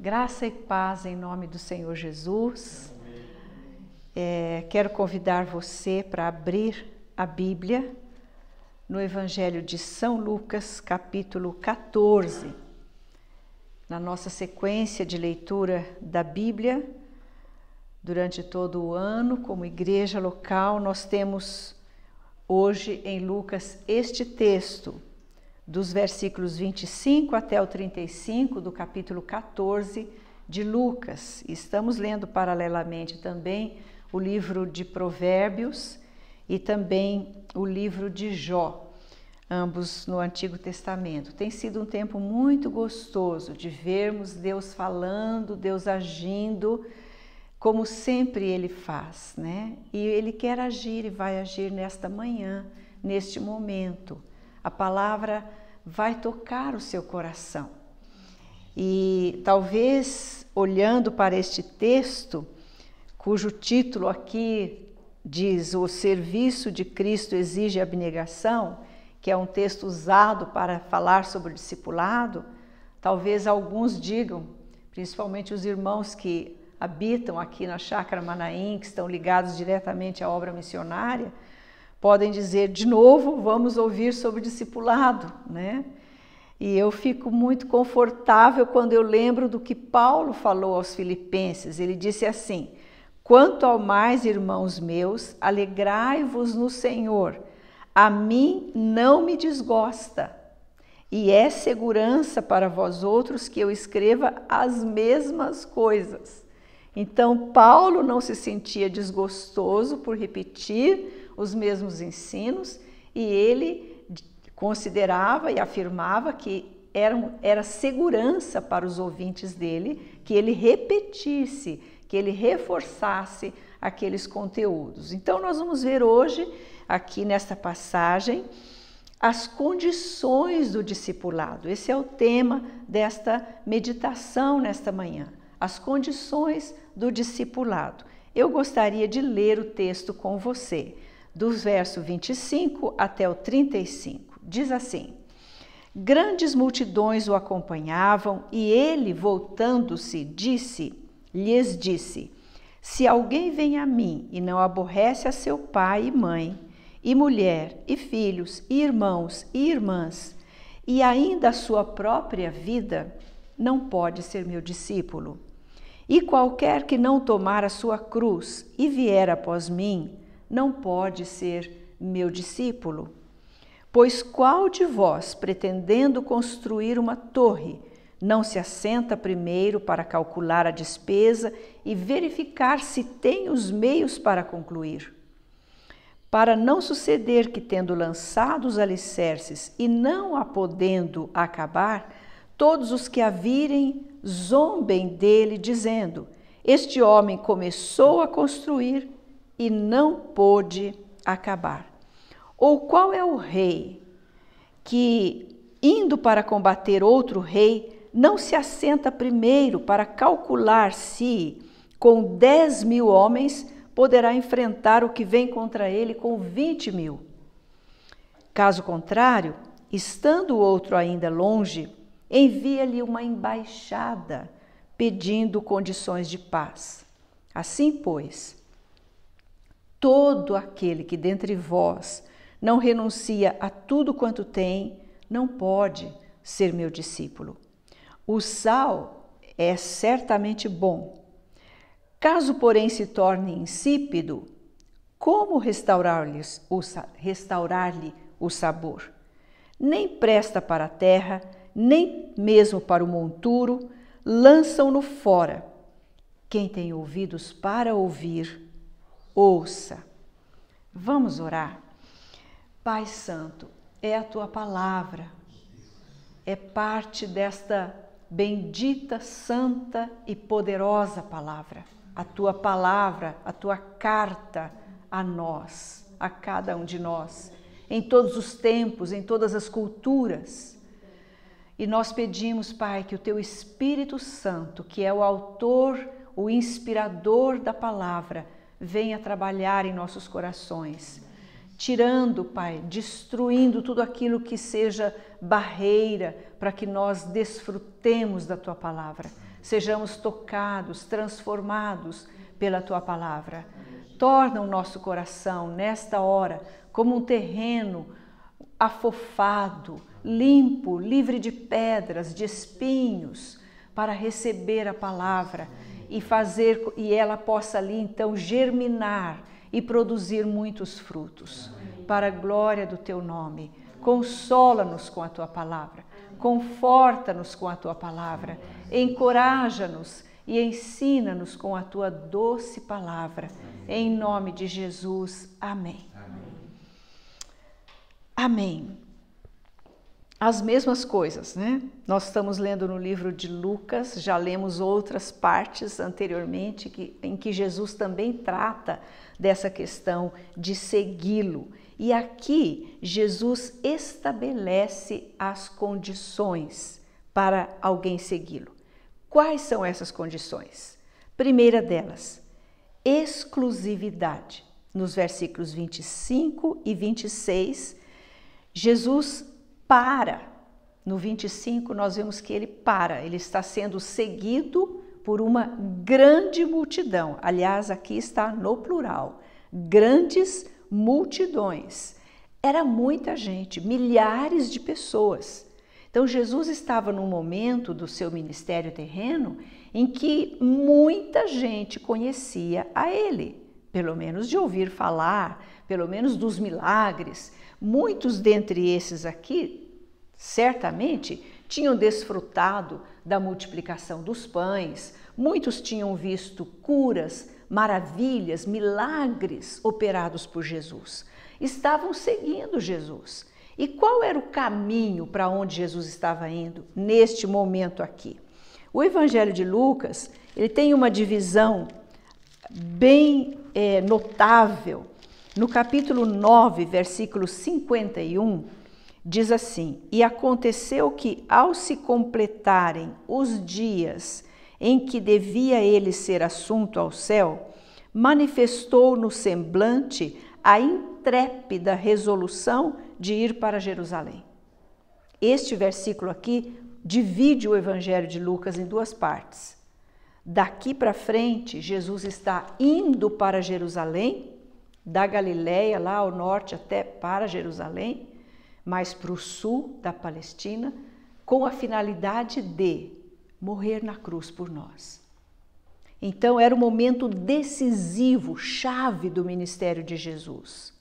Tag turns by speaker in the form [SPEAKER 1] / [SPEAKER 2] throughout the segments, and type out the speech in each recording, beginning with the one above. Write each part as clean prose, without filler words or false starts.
[SPEAKER 1] Graça e paz em nome do Senhor Jesus. Quero convidar você para abrir a Bíblia no Evangelho de São Lucas, capítulo 14. Na nossa sequência de leitura da Bíblia, durante todo o ano, como igreja local, nós temos hoje em Lucas este texto, dos versículos 25 até o 35 do capítulo 14 de Lucas. Estamos lendo paralelamente também o livro de Provérbios e também o livro de Jó, ambos no Antigo Testamento. Tem sido um tempo muito gostoso de vermos Deus falando, Deus agindo, como sempre Ele faz, né? E Ele quer agir e vai agir nesta manhã, neste momento. A palavra vai tocar o seu coração. E talvez, olhando para este texto, cujo título aqui diz: O serviço de Cristo exige abnegação, que é um texto usado para falar sobre o discipulado, talvez alguns digam, principalmente os irmãos que habitam aqui na Chácara Manaim, que estão ligados diretamente à obra missionária, podem dizer, de novo, vamos ouvir sobre discipulado, né? E eu fico muito confortável quando eu lembro do que Paulo falou aos Filipenses. Ele disse assim: quanto ao mais, irmãos meus, alegrai-vos no Senhor. A mim não me desgosta, e é segurança para vós outros que eu escreva as mesmas coisas. Então, Paulo não se sentia desgostoso por repetir os mesmos ensinos, e ele considerava e afirmava que era segurança para os ouvintes dele que ele repetisse, que ele reforçasse aqueles conteúdos. Então nós vamos ver hoje, aqui nesta passagem, as condições do discipulado. Esse é o tema desta meditação nesta manhã, as condições do discipulado. Eu gostaria de ler o texto com você, dos versos 25 até o 35. Diz assim: grandes multidões o acompanhavam e ele, voltando-se, lhes disse: se alguém vem a mim e não aborrece a seu pai e mãe, e mulher, e filhos, e irmãos, e irmãs, e ainda a sua própria vida, não pode ser meu discípulo. E qualquer que não tomar a sua cruz e vier após mim, não pode ser meu discípulo. Pois qual de vós, pretendendo construir uma torre, não se assenta primeiro para calcular a despesa e verificar se tem os meios para concluir? Para não suceder que, tendo lançado os alicerces e não a podendo acabar, todos os que a virem zombem dele, dizendo: este homem começou a construir e não pôde acabar. Ou qual é o rei que, indo para combater outro rei, não se assenta primeiro para calcular se, com 10.000 homens, poderá enfrentar o que vem contra ele com 20.000? Caso contrário, estando o outro ainda longe, envia-lhe uma embaixada, pedindo condições de paz. Assim, pois, todo aquele que dentre vós não renuncia a tudo quanto tem, não pode ser meu discípulo. O sal é certamente bom. Caso, porém, se torne insípido, como restaurar-lhe o sabor? Nem presta para a terra, nem mesmo para o monturo, lançam-no fora. Quem tem ouvidos para ouvir, ouça. Vamos orar. Pai Santo, é a Tua palavra, é parte desta bendita, santa e poderosa palavra. A Tua palavra, a Tua carta a nós, a cada um de nós, em todos os tempos, em todas as culturas. E nós pedimos, Pai, que o Teu Espírito Santo, que é o autor, o inspirador da palavra, venha trabalhar em nossos corações. tirando, Pai, destruindo tudo aquilo que seja barreira para que nós desfrutemos da Tua palavra, sejamos tocados, transformados pela Tua palavra. Torna o nosso coração, nesta hora, como um terreno afofado, limpo, livre de pedras, de espinhos, para receber a palavra e ela possa ali então germinar e produzir muitos frutos, para a glória do Teu nome. Consola-nos com a Tua palavra, conforta-nos com a Tua palavra, encoraja-nos e ensina-nos com a Tua doce palavra. Em nome de Jesus. Amém. Amém. As mesmas coisas, né? Nós estamos lendo no livro de Lucas, já lemos outras partes anteriormente em que Jesus também trata dessa questão de segui-lo. E aqui Jesus estabelece as condições para alguém segui-lo. Quais são essas condições? Primeira delas, exclusividade. Nos versículos 25 e 26, Jesus para. No 25 nós vemos que ele para, ele está sendo seguido por uma grande multidão. Aliás, aqui está no plural, grandes multidões. Era muita gente, milhares de pessoas. Então Jesus estava num momento do seu ministério terreno em que muita gente conhecia a ele, pelo menos de ouvir falar, pelo menos dos milagres. Muitos dentre esses aqui, certamente, tinham desfrutado da multiplicação dos pães, muitos tinham visto curas, maravilhas, milagres operados por Jesus. Estavam seguindo Jesus. E qual era o caminho para onde Jesus estava indo neste momento aqui? O Evangelho de Lucas, ele tem uma divisão bem notável. No capítulo 9, versículo 51, diz assim: E aconteceu que, ao se completarem os dias em que devia ele ser assunto ao céu, manifestou no semblante a intrépida resolução de ir para Jerusalém. Este versículo aqui divide o Evangelho de Lucas em duas partes. Daqui para frente, Jesus está indo para Jerusalém, da Galileia, lá ao norte até para Jerusalém, mais para o sul da Palestina, com a finalidade de morrer na cruz por nós. Então era o momento decisivo, chave do ministério de Jesus.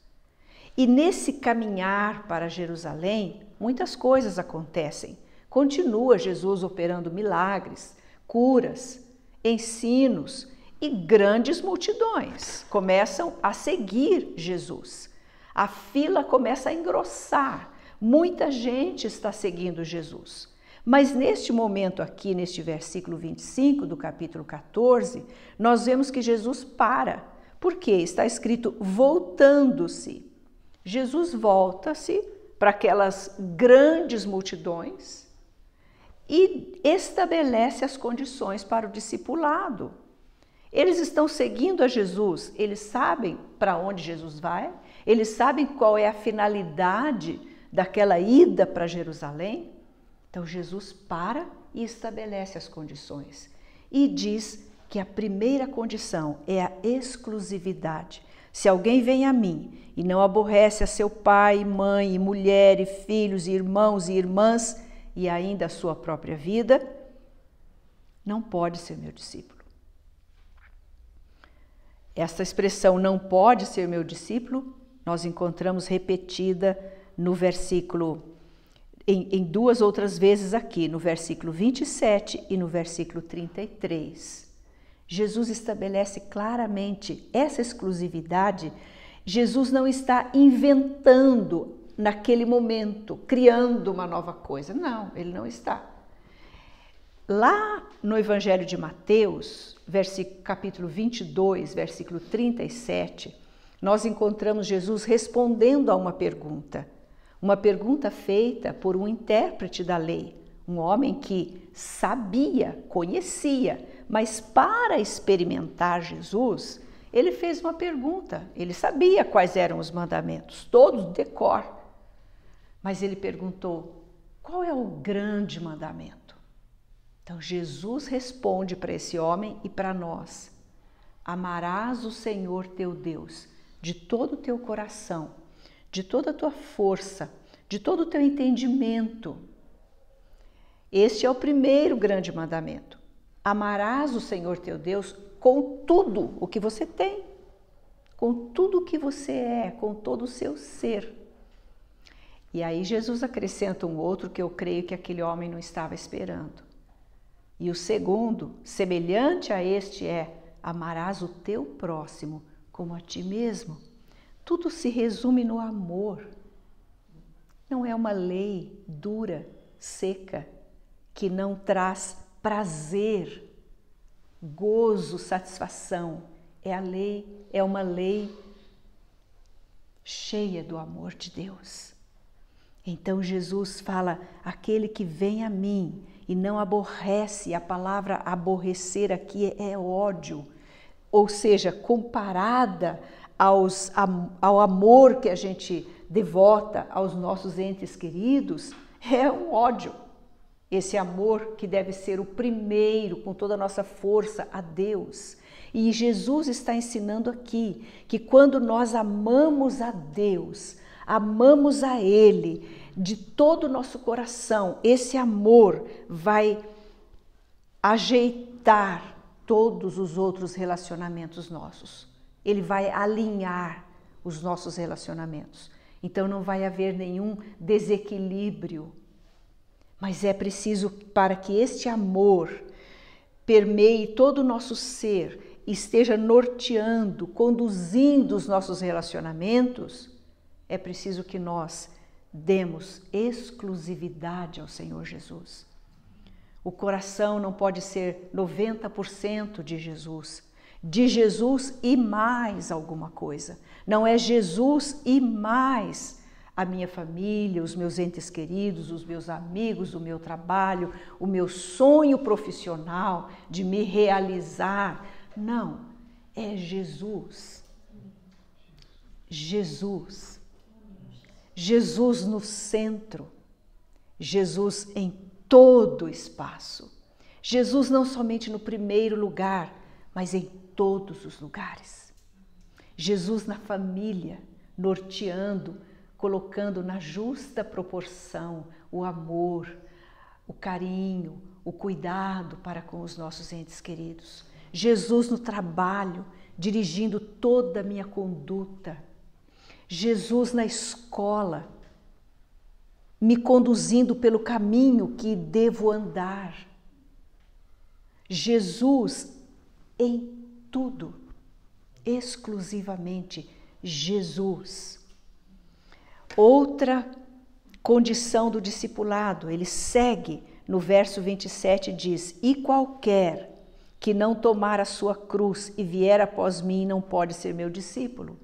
[SPEAKER 1] E nesse caminhar para Jerusalém, muitas coisas acontecem. Continua Jesus operando milagres, curas, ensinos, e grandes multidões começam a seguir Jesus. A fila começa a engrossar, muita gente está seguindo Jesus. Mas neste momento aqui, neste versículo 25 do capítulo 14, nós vemos que Jesus para. Por quê? Está escrito voltando-se. Jesus volta-se para aquelas grandes multidões e estabelece as condições para o discipulado. Eles estão seguindo a Jesus, eles sabem para onde Jesus vai, eles sabem qual é a finalidade daquela ida para Jerusalém. Então Jesus para e estabelece as condições e diz que a primeira condição é a exclusividade. Se alguém vem a mim e não aborrece a seu pai, mãe, e mulher, e filhos, e irmãos e irmãs, e ainda a sua própria vida, não pode ser meu discípulo. Essa expressão não pode ser meu discípulo, nós encontramos repetida no versículo, em duas outras vezes aqui, no versículo 27 e no versículo 33. Jesus estabelece claramente essa exclusividade. Jesus não está inventando naquele momento, criando uma nova coisa. Não, ele não está. Lá no Evangelho de Mateus, capítulo 22, versículo 37, nós encontramos Jesus respondendo a uma pergunta feita por um intérprete da lei, um homem que sabia, conhecia, mas para experimentar Jesus, ele fez uma pergunta. Ele sabia quais eram os mandamentos, todos de cor. Mas ele perguntou, qual é o grande mandamento? Então Jesus responde para esse homem e para nós. Amarás o Senhor teu Deus de todo o teu coração, de toda a tua força, de todo o teu entendimento. Este é o primeiro grande mandamento. Amarás o Senhor teu Deus com tudo o que você tem, com tudo o que você é, com todo o seu ser. E aí Jesus acrescenta um outro que eu creio que aquele homem não estava esperando. E o segundo, semelhante a este, é: amarás o teu próximo como a ti mesmo. Tudo se resume no amor. Não é uma lei dura, seca, que não traz prazer, gozo, satisfação. É uma lei cheia do amor de Deus. Então Jesus fala, aquele que vem a mim e não aborrece, a palavra aborrecer aqui é ódio, ou seja, comparada ao amor que a gente devota aos nossos entes queridos, é um ódio. Esse amor que deve ser o primeiro, com toda a nossa força, a Deus. E Jesus está ensinando aqui que quando nós amamos a Deus, amamos a Ele de todo o nosso coração, esse amor vai ajeitar todos os outros relacionamentos nossos. Ele vai alinhar os nossos relacionamentos. Então não vai haver nenhum desequilíbrio. Mas é preciso, para que este amor permeie todo o nosso ser, esteja norteando, conduzindo os nossos relacionamentos, é preciso que nós demos exclusividade ao Senhor Jesus. O coração não pode ser 90% de Jesus e mais alguma coisa. Não é Jesus e mais a minha família, os meus entes queridos, os meus amigos, o meu trabalho, o meu sonho profissional de me realizar. Não, é Jesus. Jesus. Jesus no centro. Jesus em todo o espaço. Jesus não somente no primeiro lugar, mas em todos os lugares. Jesus na família, norteando, colocando na justa proporção o amor, o carinho, o cuidado para com os nossos entes queridos. Jesus no trabalho, dirigindo toda a minha conduta. Jesus na escola, me conduzindo pelo caminho que devo andar. Jesus em tudo, exclusivamente Jesus. Outra condição do discipulado, ele segue no verso 27 e diz: e qualquer que não tomar a sua cruz e vier após mim não pode ser meu discípulo.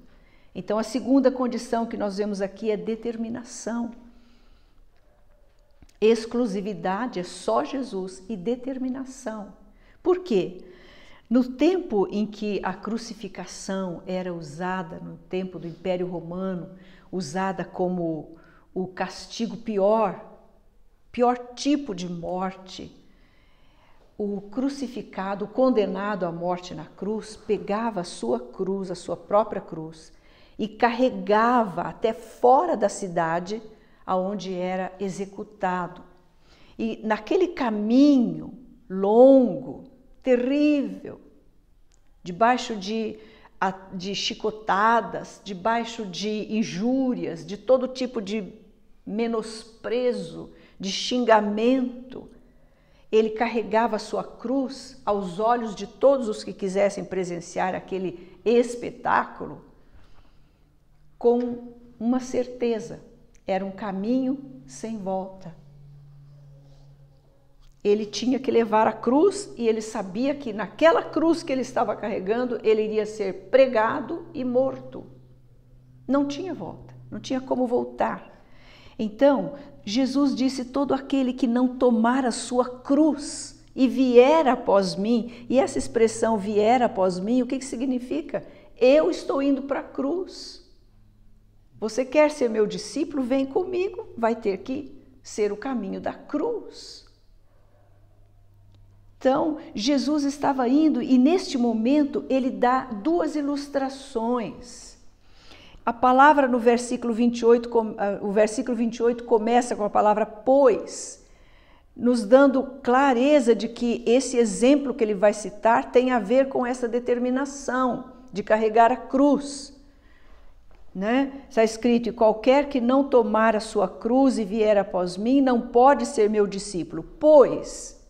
[SPEAKER 1] Então a segunda condição que nós vemos aqui é determinação. Exclusividade é só Jesus e determinação. Por quê? No tempo em que a crucificação era usada, no tempo do Império Romano, usada como o castigo pior tipo de morte, o crucificado, o condenado à morte na cruz, pegava a sua cruz, a sua própria cruz, e carregava até fora da cidade aonde era executado. E naquele caminho longo, terrível, debaixo de chicotadas, debaixo de injúrias, de todo tipo de menosprezo, de xingamento, ele carregava a sua cruz aos olhos de todos os que quisessem presenciar aquele espetáculo com uma certeza: era um caminho sem volta. Ele tinha que levar a cruz e ele sabia que naquela cruz que ele estava carregando, ele iria ser pregado e morto. Não tinha volta, não tinha como voltar. Então, Jesus disse: todo aquele que não tomar a sua cruz e vier após mim, e essa expressão vier após mim, o que significa? Eu estou indo para a cruz. Você quer ser meu discípulo? Vem comigo, vai ter que ser o caminho da cruz. Então, Jesus estava indo e neste momento ele dá duas ilustrações. A palavra no versículo 28, o versículo 28 começa com a palavra pois, nos dando clareza de que esse exemplo que ele vai citar tem a ver com essa determinação de carregar a cruz. Está escrito, e qualquer que não tomar a sua cruz e vier após mim, não pode ser meu discípulo. Pois,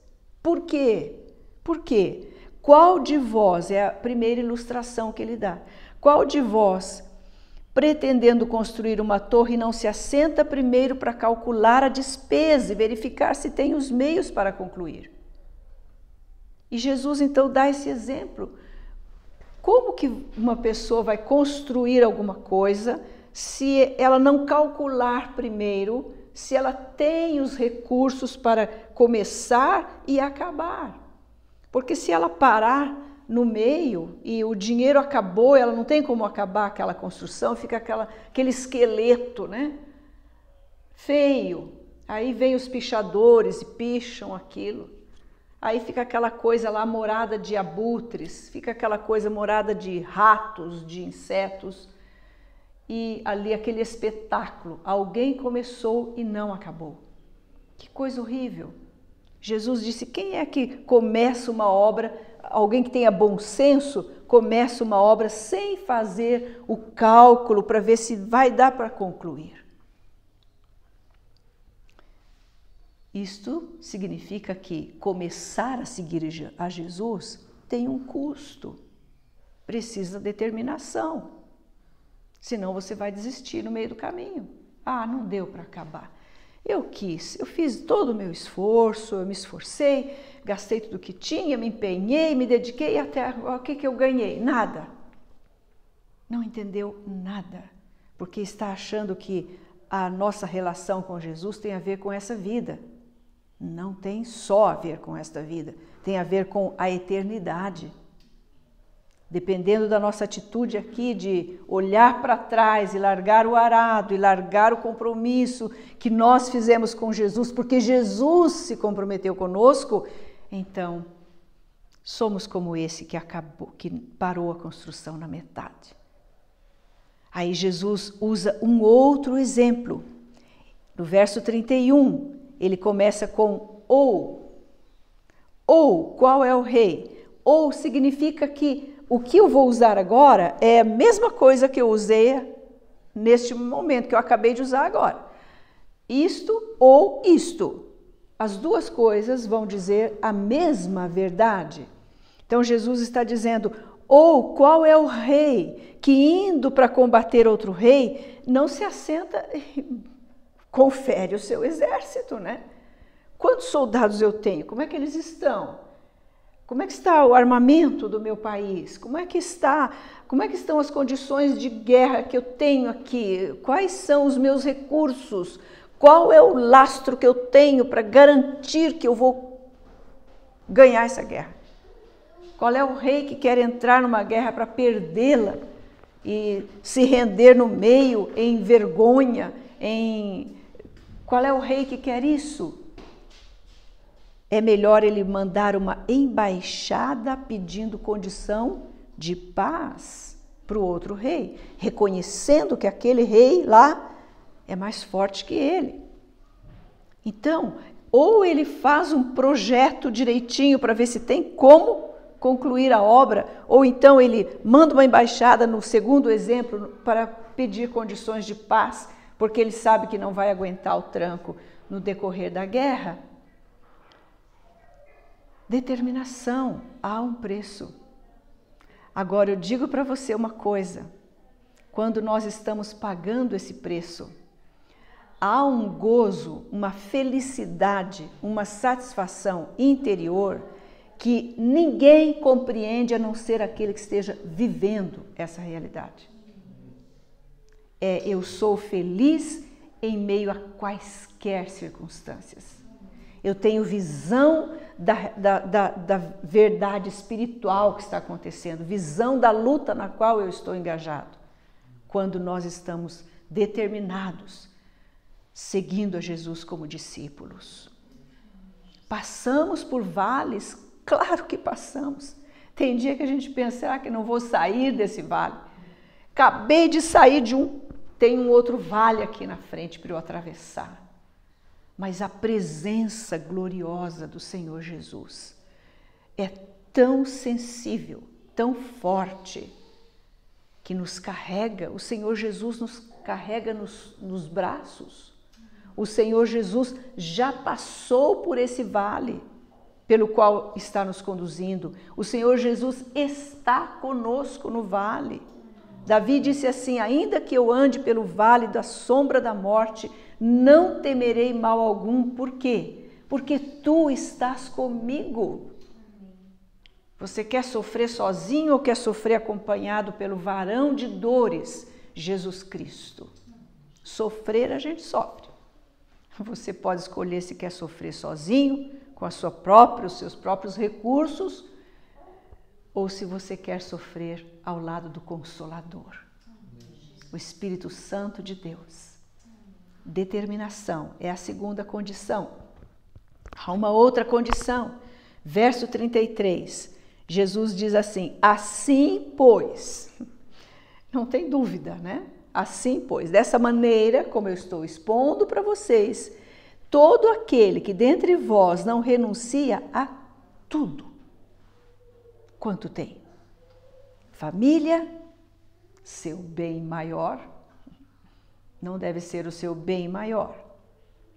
[SPEAKER 1] por quê? Por quê? Qual de vós, é a primeira ilustração que ele dá, qual de vós, pretendendo construir uma torre, não se assenta primeiro para calcular a despesa e verificar se tem os meios para concluir? E Jesus então dá esse exemplo. Como que uma pessoa vai construir alguma coisa se ela não calcular primeiro, se ela tem os recursos para começar e acabar? Porque se ela parar no meio e o dinheiro acabou, ela não tem como acabar aquela construção, fica aquele esqueleto, feio. Aí vem os pichadores e picham aquilo. Aí fica aquela coisa lá, morada de abutres, fica aquela coisa morada de ratos, de insetos. E ali aquele espetáculo, alguém começou e não acabou. Que coisa horrível. Jesus disse, quem é que começa uma obra, alguém que tenha bom senso, começa uma obra sem fazer o cálculo para ver se vai dar para concluir? Isto significa que começar a seguir a Jesus tem um custo, precisa de determinação, senão você vai desistir no meio do caminho. Ah, não deu para acabar. Eu fiz todo o meu esforço, eu me esforcei, gastei tudo que tinha, me empenhei, me dediquei, até o que eu ganhei? Nada. Não entendeu nada, porque está achando que a nossa relação com Jesus tem a ver com essa vida. Não tem só a ver com esta vida, tem a ver com a eternidade. Dependendo da nossa atitude aqui de olhar para trás e largar o arado e largar o compromisso que nós fizemos com Jesus, porque Jesus se comprometeu conosco, então somos como esse que parou a construção na metade. Aí Jesus usa um outro exemplo. No verso 31, ele começa com ou. Ou, qual é o rei? Ou significa que o que eu vou usar agora é a mesma coisa que eu usei neste momento, que eu acabei de usar agora. Isto ou isto. As duas coisas vão dizer a mesma verdade. Então Jesus está dizendo, ou qual é o rei que indo para combater outro rei, não se assenta e confere o seu exército, Quantos soldados eu tenho? Como é que eles estão? Como é que está o armamento do meu país? Como é que estão as condições de guerra que eu tenho aqui? Quais são os meus recursos? Qual é o lastro que eu tenho para garantir que eu vou ganhar essa guerra? Qual é o rei que quer entrar numa guerra para perdê-la e se render no meio em vergonha? Qual é o rei que quer isso? É melhor ele mandar uma embaixada pedindo condição de paz para o outro rei, reconhecendo que aquele rei lá é mais forte que ele. Então, ou ele faz um projeto direitinho para ver se tem como concluir a obra, ou então ele manda uma embaixada, no segundo exemplo, para pedir condições de paz, porque ele sabe que não vai aguentar o tranco no decorrer da guerra. Determinação, há um preço. Agora eu digo para você uma coisa, quando nós estamos pagando esse preço, há um gozo, uma felicidade, uma satisfação interior que ninguém compreende a não ser aquele que esteja vivendo essa realidade. Eu sou feliz em meio a quaisquer circunstâncias. Eu tenho visão da verdade espiritual que está acontecendo, visão da luta na qual eu estou engajado. Quando nós estamos determinados, seguindo a Jesus como discípulos. Passamos por vales? Claro que passamos. Tem dia que a gente pensa, será que não vou sair desse vale? Acabei de sair de tem um outro vale aqui na frente para eu atravessar. Mas a presença gloriosa do Senhor Jesus é tão sensível, tão forte, que nos carrega. O Senhor Jesus nos carrega nos braços. O Senhor Jesus já passou por esse vale pelo qual está nos conduzindo. O Senhor Jesus está conosco no vale. Davi disse assim, ainda que eu ande pelo vale da sombra da morte, não temerei mal algum. Por quê? Porque tu estás comigo. Você quer sofrer sozinho ou quer sofrer acompanhado pelo varão de dores, Jesus Cristo? Sofrer a gente sofre. Você pode escolher se quer sofrer sozinho, com os seus próprios recursos, ou se você quer sofrer ao lado do Consolador, o Espírito Santo de Deus. Determinação é a segunda condição. Há uma outra condição. Verso 33, Jesus diz assim, assim pois, não tem dúvida, né? Assim pois, dessa maneira, como eu estou expondo para vocês, todo aquele que dentre vós não renuncia a tudo, quanto tem família, seu bem maior, não deve ser o seu bem maior,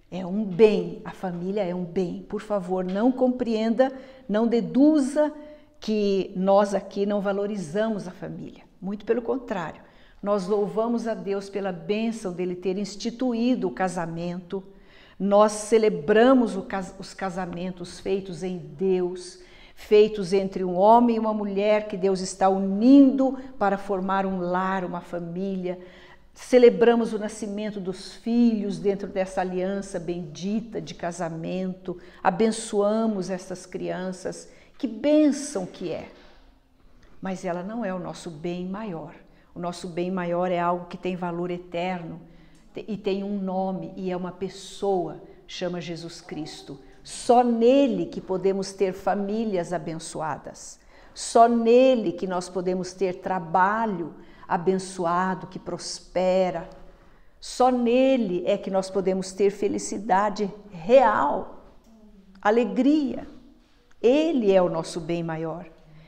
[SPEAKER 1] é um bem, a família é um bem. Por favor, não compreenda, não deduza que nós aqui não valorizamos a família, muito pelo contrário, nós louvamos a Deus pela bênção dele ter instituído o casamento, nós celebramos os casamentos feitos em Deus, feitos entre um homem e uma mulher que Deus está unindo para formar um lar, uma família. Celebramos o nascimento dos filhos dentro dessa aliança bendita de casamento. Abençoamos essas crianças. Que bênção que é! Mas ela não é o nosso bem maior. O nosso bem maior é algo que tem valor eterno e tem um nome e é uma pessoa, chama Jesus Cristo. Só nele que podemos ter famílias abençoadas. Só nele que nós podemos ter trabalho abençoado, que prospera. Só nele é que nós podemos ter felicidade real, alegria. Ele é o nosso bem maior.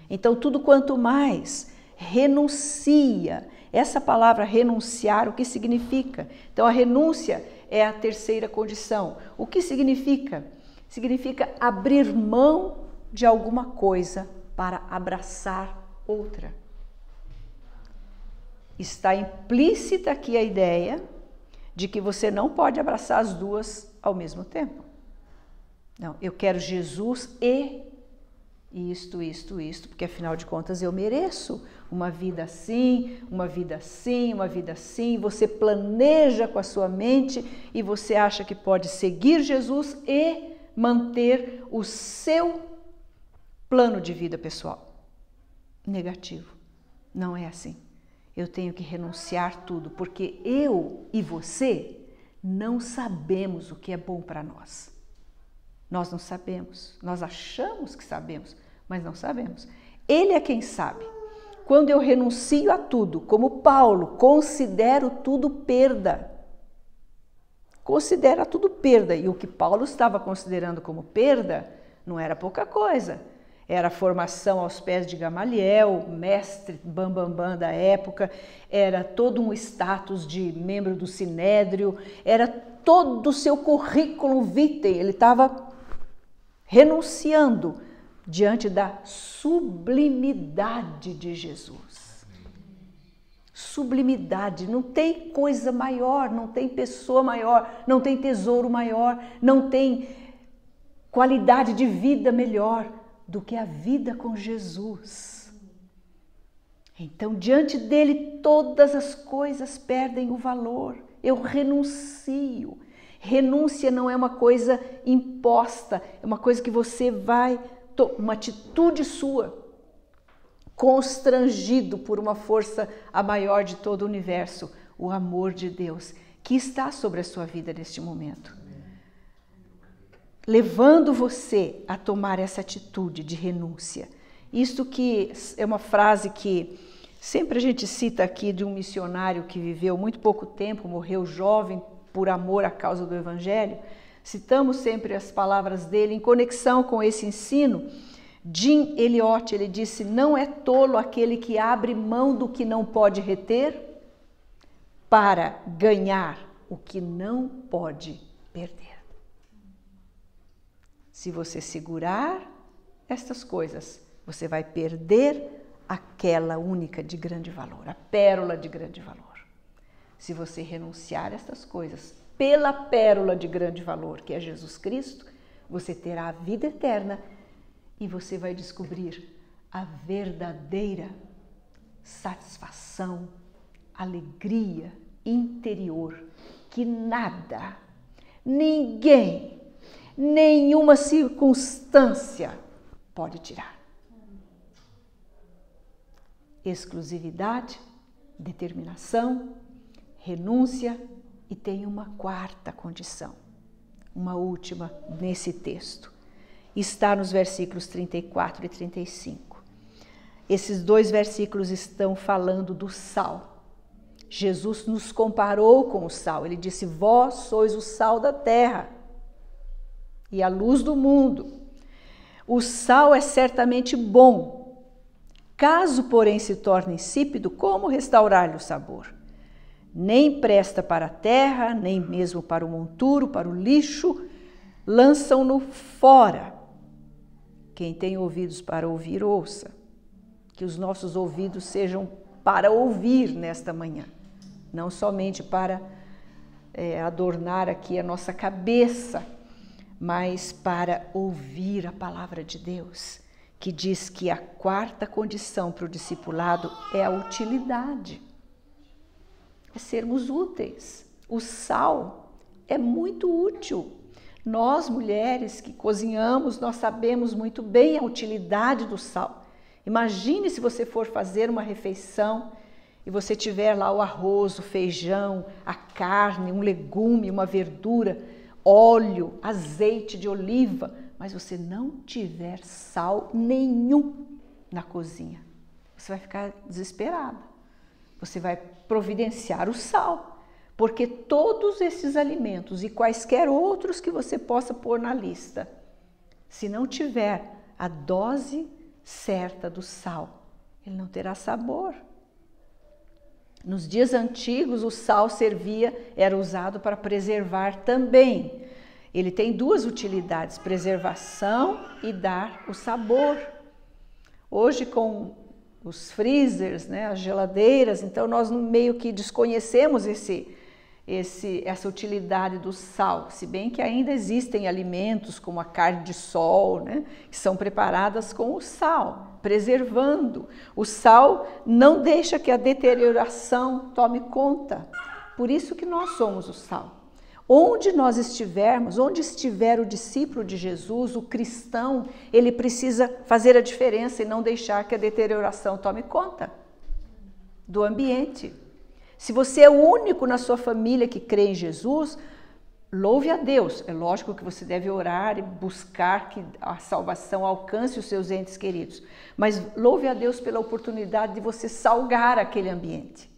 [SPEAKER 1] Então, tudo quanto mais renuncia. Essa palavra renunciar, o que significa? Então, a renúncia é a terceira condição. O que significa? Significa abrir mão de alguma coisa para abraçar outra. Está implícita aqui a ideia de que você não pode abraçar as duas ao mesmo tempo. Não, eu quero Jesus e isto, porque afinal de contas eu mereço uma vida assim, uma vida assim, uma vida assim. Você planeja com a sua mente e você acha que pode seguir Jesus e manter o seu plano de vida pessoal. Negativo. Não é assim. Eu tenho que renunciar tudo, porque eu e você não sabemos o que é bom para nós. Nós não sabemos, nós achamos que sabemos, mas não sabemos. Ele é quem sabe. Quando eu renuncio a tudo, como Paulo, considero tudo perda. Considera tudo perda. E o que Paulo estava considerando como perda não era pouca coisa. Era a formação aos pés de Gamaliel, mestre bambambam da época, era todo um status de membro do Sinédrio, era todo o seu currículo vitae, ele estava renunciando diante da sublimidade de Jesus. Sublimidade, não tem coisa maior, não tem pessoa maior, não tem tesouro maior, não tem qualidade de vida melhor do que a vida com Jesus. Então, diante dele, todas as coisas perdem o valor. Eu renuncio. Renúncia não é uma coisa imposta, é uma coisa que você vai, uma atitude sua, constrangido por uma força a maior de todo o universo, o amor de Deus, que está sobre a sua vida neste momento. Levando você a tomar essa atitude de renúncia. Isto que é uma frase que sempre a gente cita aqui de um missionário que viveu muito pouco tempo, morreu jovem por amor à causa do Evangelho. Citamos sempre as palavras dele em conexão com esse ensino. Jim Elliot, ele disse: não é tolo aquele que abre mão do que não pode reter para ganhar o que não pode perder. Se você segurar estas coisas, você vai perder aquela única de grande valor, a pérola de grande valor. Se você renunciar a estas coisas pela pérola de grande valor, que é Jesus Cristo, você terá a vida eterna e você vai descobrir a verdadeira satisfação, alegria interior que nada, ninguém, nenhuma circunstância pode tirar. Exclusividade, determinação, renúncia e tem uma quarta condição, uma última nesse texto. Está nos versículos 34 e 35. Esses dois versículos estão falando do sal. Jesus nos comparou com o sal. Ele disse: vós sois o sal da terra e a luz do mundo. O sal é certamente bom. Caso, porém, se torne insípido, como restaurar-lhe o sabor? Nem presta para a terra, nem mesmo para o monturo, para o lixo, lançam-no fora. Quem tem ouvidos para ouvir, ouça. Que os nossos ouvidos sejam para ouvir nesta manhã, não somente para adornar aqui a nossa cabeça, mas para ouvir a palavra de Deus, que diz que a quarta condição para o discipulado é a utilidade, é sermos úteis. O sal é muito útil. Nós, mulheres que cozinhamos, nós sabemos muito bem a utilidade do sal. Imagine se você for fazer uma refeição e você tiver lá o arroz, o feijão, a carne, um legume, uma verdura, óleo, azeite de oliva, mas você não tiver sal nenhum na cozinha. Você vai ficar desesperada. Você vai providenciar o sal, porque todos esses alimentos e quaisquer outros que você possa pôr na lista, se não tiver a dose certa do sal, ele não terá sabor. Nos dias antigos, o sal era usado para preservar também. Ele tem duas utilidades, preservação e dar o sabor. Hoje, com os freezers, as geladeiras, então nós meio que desconhecemos essa utilidade do sal, se bem que ainda existem alimentos como a carne de sol, que são preparadas com o sal, preservando. O sal não deixa que a deterioração tome conta, por isso que nós somos o sal. Onde nós estivermos, onde estiver o discípulo de Jesus, o cristão, ele precisa fazer a diferença e não deixar que a deterioração tome conta do ambiente. Se você é o único na sua família que crê em Jesus, louve a Deus. É lógico que você deve orar e buscar que a salvação alcance os seus entes queridos. Mas louve a Deus pela oportunidade de você salgar aquele ambiente,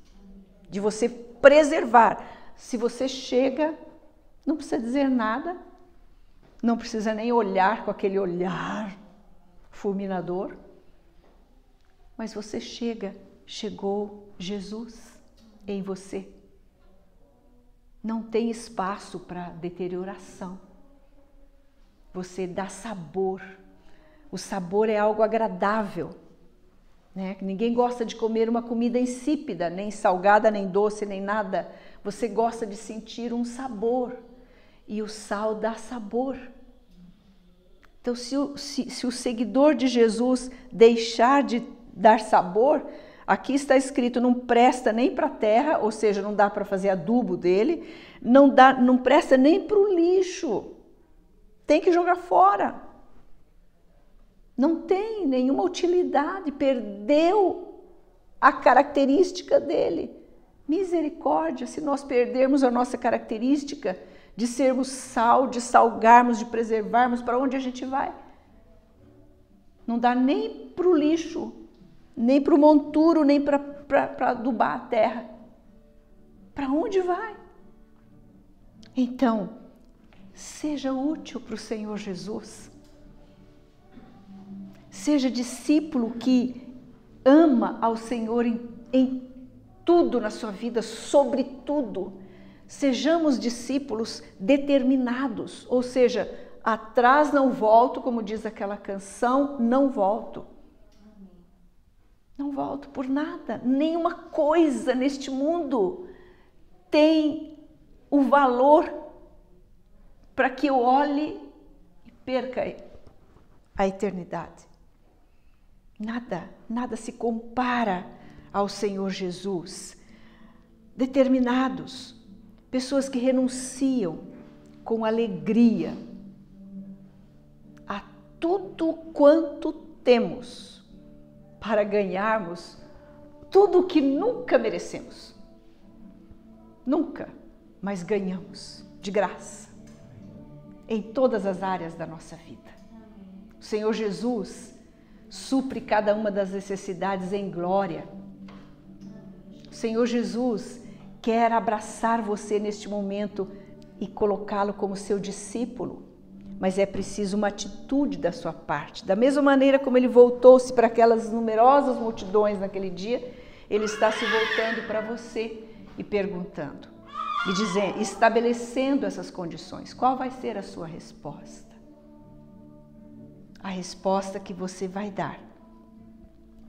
[SPEAKER 1] de você preservar. Se você chega, não precisa dizer nada, não precisa nem olhar com aquele olhar fulminador, mas você chegou Jesus em você. Não tem espaço para deterioração. Você dá sabor. O sabor é algo agradável, Ninguém gosta de comer uma comida insípida, nem salgada, nem doce, nem nada. Você gosta de sentir um sabor. E o sal dá sabor. Então, se o seguidor de Jesus deixar de dar sabor, Aqui está escrito, não presta nem para a terra, ou seja, não dá para fazer adubo dele, não presta nem para o lixo. Tem que jogar fora. Não tem nenhuma utilidade, perdeu a característica dele. Misericórdia, se nós perdermos a nossa característica de sermos sal, de salgarmos, de preservarmos, para onde a gente vai? Não dá nem para o lixo, nem para o monturo, nem para adubar a terra. Para onde vai? Então, seja útil para o Senhor Jesus. Seja discípulo que ama ao Senhor em tudo na sua vida, sobre tudo. Sejamos discípulos determinados, ou seja, atrás não volto, como diz aquela canção, não volto. Não volto por nada, nenhuma coisa neste mundo tem o valor para que eu olhe e perca a eternidade. Nada se compara ao Senhor Jesus. Determinados, pessoas que renunciam com alegria a tudo quanto temos para ganharmos tudo o que nunca merecemos. Nunca, mas ganhamos de graça em todas as áreas da nossa vida. O Senhor Jesus supre cada uma das necessidades em glória. O Senhor Jesus quer abraçar você neste momento e colocá-lo como seu discípulo, mas é preciso uma atitude da sua parte. Da mesma maneira como ele voltou-se para aquelas numerosas multidões naquele dia, ele está se voltando para você e perguntando, e dizendo, estabelecendo essas condições. Qual vai ser a sua resposta? A resposta que você vai dar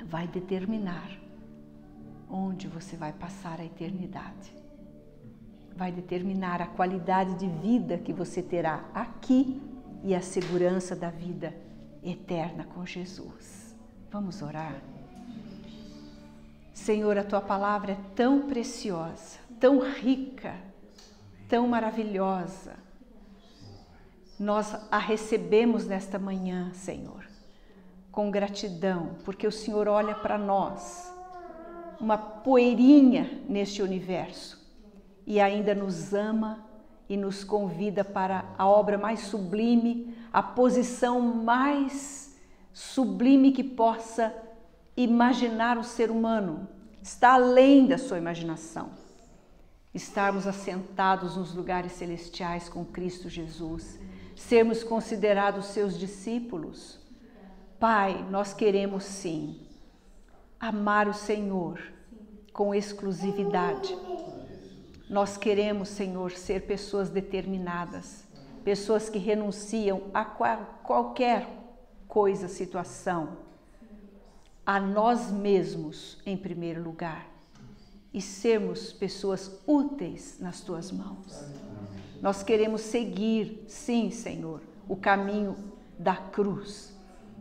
[SPEAKER 1] vai determinar onde você vai passar a eternidade. Vai determinar a qualidade de vida que você terá aqui e a segurança da vida eterna com Jesus. Vamos orar? Senhor, a Tua palavra é tão preciosa, tão rica, tão maravilhosa. Nós a recebemos nesta manhã, Senhor, com gratidão, porque o Senhor olha para nós, uma poeirinha neste universo, e ainda nos ama e nos convida para a obra mais sublime, a posição mais sublime que possa imaginar o ser humano. Está além da sua imaginação. Estarmos assentados nos lugares celestiais com Cristo Jesus, sermos considerados seus discípulos. Pai, nós queremos sim amar o Senhor com exclusividade. Nós queremos, Senhor, ser pessoas determinadas, pessoas que renunciam a qualquer coisa, situação, a nós mesmos em primeiro lugar, e sermos pessoas úteis nas Tuas mãos. Nós queremos seguir, sim, Senhor, o caminho da cruz,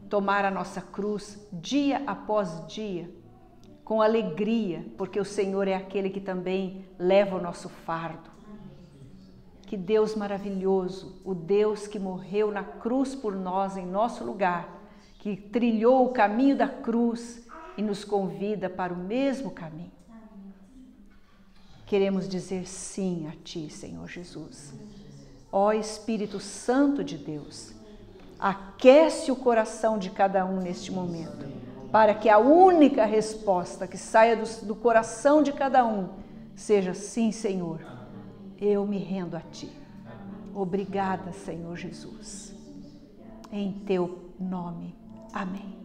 [SPEAKER 1] tomar a nossa cruz dia após dia, com alegria, porque o Senhor é aquele que também leva o nosso fardo. Que Deus maravilhoso, o Deus que morreu na cruz por nós, em nosso lugar, que trilhou o caminho da cruz e nos convida para o mesmo caminho. Queremos dizer sim a Ti, Senhor Jesus. Ó Espírito Santo de Deus, aquece o coração de cada um neste momento, para que a única resposta que saia do coração de cada um seja sim, Senhor, eu me rendo a Ti. Obrigada, Senhor Jesus. Em Teu nome. Amém.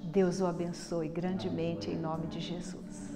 [SPEAKER 1] Deus o abençoe grandemente em nome de Jesus.